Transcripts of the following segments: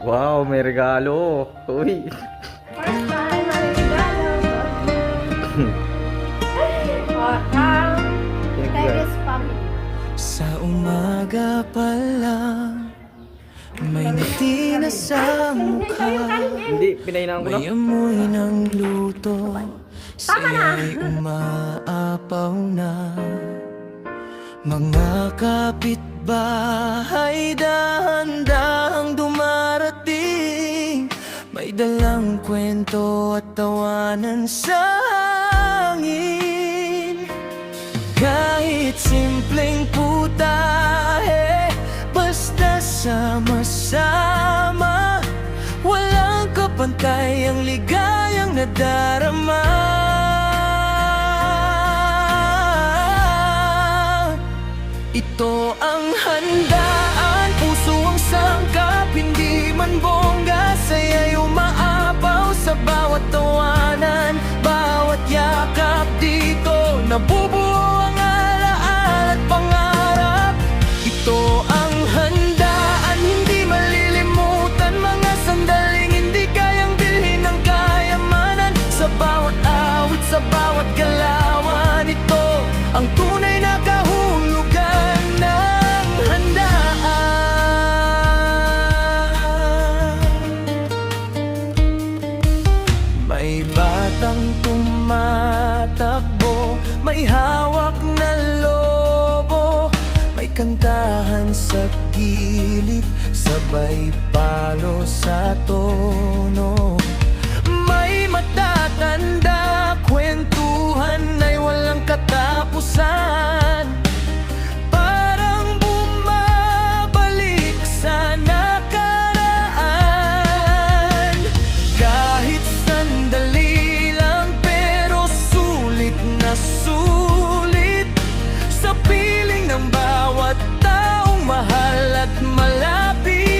Wow, may regalo. Uy. First time, may regalo. Teres family. Sa umaga pa lang, may ngiti na sa mukha. Hindi, pinahinaan ko na. May amoy ng luto, siya'y umaapaw na. Mga kapitbahay dahan-dahang dumarating, may dalang kwento at tawanan sa hangin. Kahit simpleng putahe, basta sama-sama, walang kapantay ang ligayang nadarama. Ito ang handaan, puso ang sangkap, hindi man bongga, saya'y umaapaw sa bawat tawanan, bawat yakap dito, nabubuo ang alaala at pangarap. Ito ang handaan, hindi malilimutan, mga sandaling hindi kayang bilhin ng kayamanan. Sa bawat awit, sa bawat galawan, ito ang tunay na kahulugan ng handaan. May batang tumatakbo, may hawak na lobo, may kantahan sa gilid, sabay palo sa tono. May matatanda, kwentuhan ay walang katapusan, parang bumabalik sa nakaraan. Kahit sandali lang, pero sulit na sulit sa piling ng bawat taong mahal at malapit.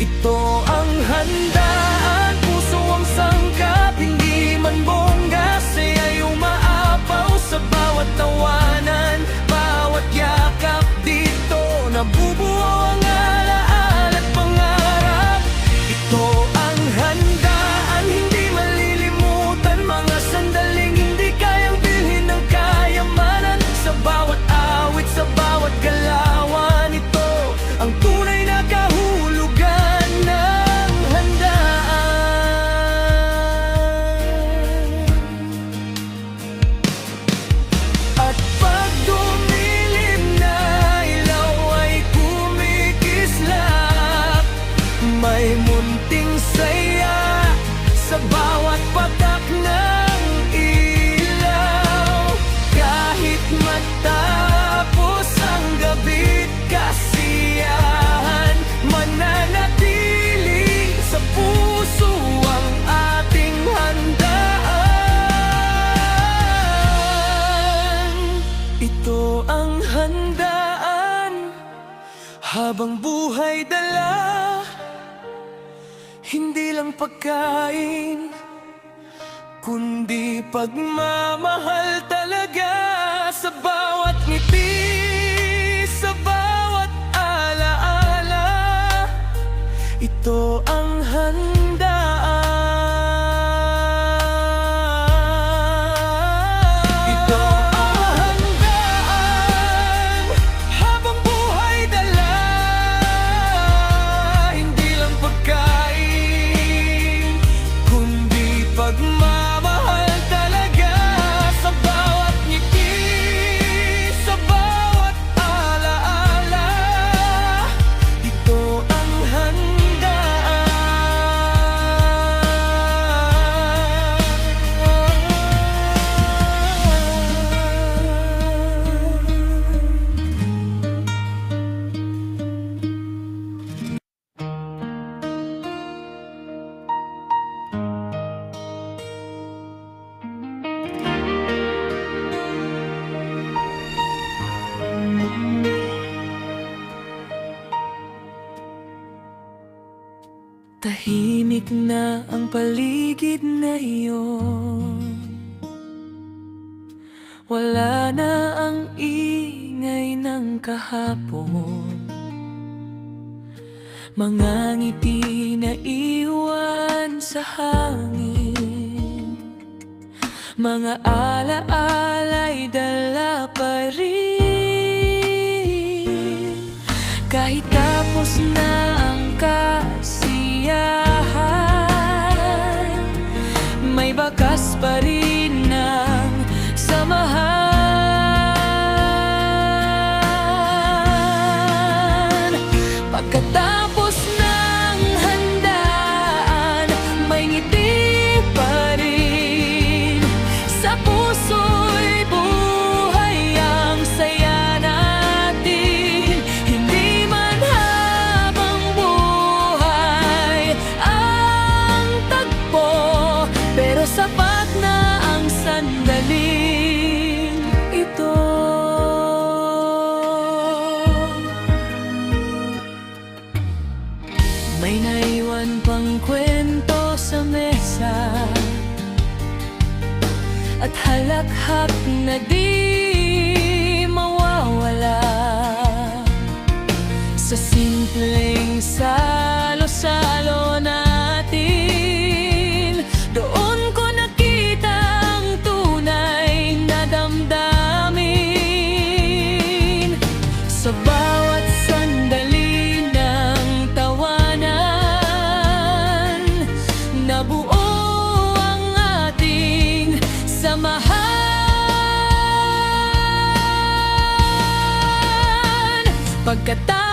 Ito ang handaan, puso ang sangkap, hindi man bongga, saya'y umaapaw sa bawat tawanan, bawat yakap dito, nabubuo ang alaala at pangarap. Ito ang handaan, hindi malilimutan, mga sandaling hindi kayang bilhin ng kayamanan. Sa bawat awit, sa bawat galawan, ito ang tunay na kahulugan ng handaan. At pag dumilim na ilaw ay kumikislap, may munting saya sa bawat patak ng ilaw. Kahit matapos ang gabi't kasiyahan, mananatili sa puso ang ating handaan. Ito ang handaan, habang buhay dala, hindi lang pagkain, kundi pagmamahal talaga. Sa bawat ngiti, sa bawat alaala, ito ang handaan. Ito ang handaan, habang buhay dala, hindi lang pagkain, kundi pagmamahal talaga. Sa bawat ngiti, sa bawat alaala, ito ang tahimik na ang paligid na iyon, Wala na ang ingay ng kahapon, mga ngiti na iwan sa hangin, mga alaala'y dala pa rin. Kahit tapos na ang kasiyahan, may bakas pa rin ng samahan. Pagkatapos ng handaan, may ngiti pa rin sa puso'y buhay ang saya natin. Hindi man habang buhay ang tagpo, pero sapat na ang sandaling ito. May naiwan pang kwento sa mesa at halakhak na di mawawala sa simpleng salo-salo natin. Doon ko nakita ang tunay na damdamin sa bawat sandali ng tawanan. Nabuo ang ating samahan. Pagkatapos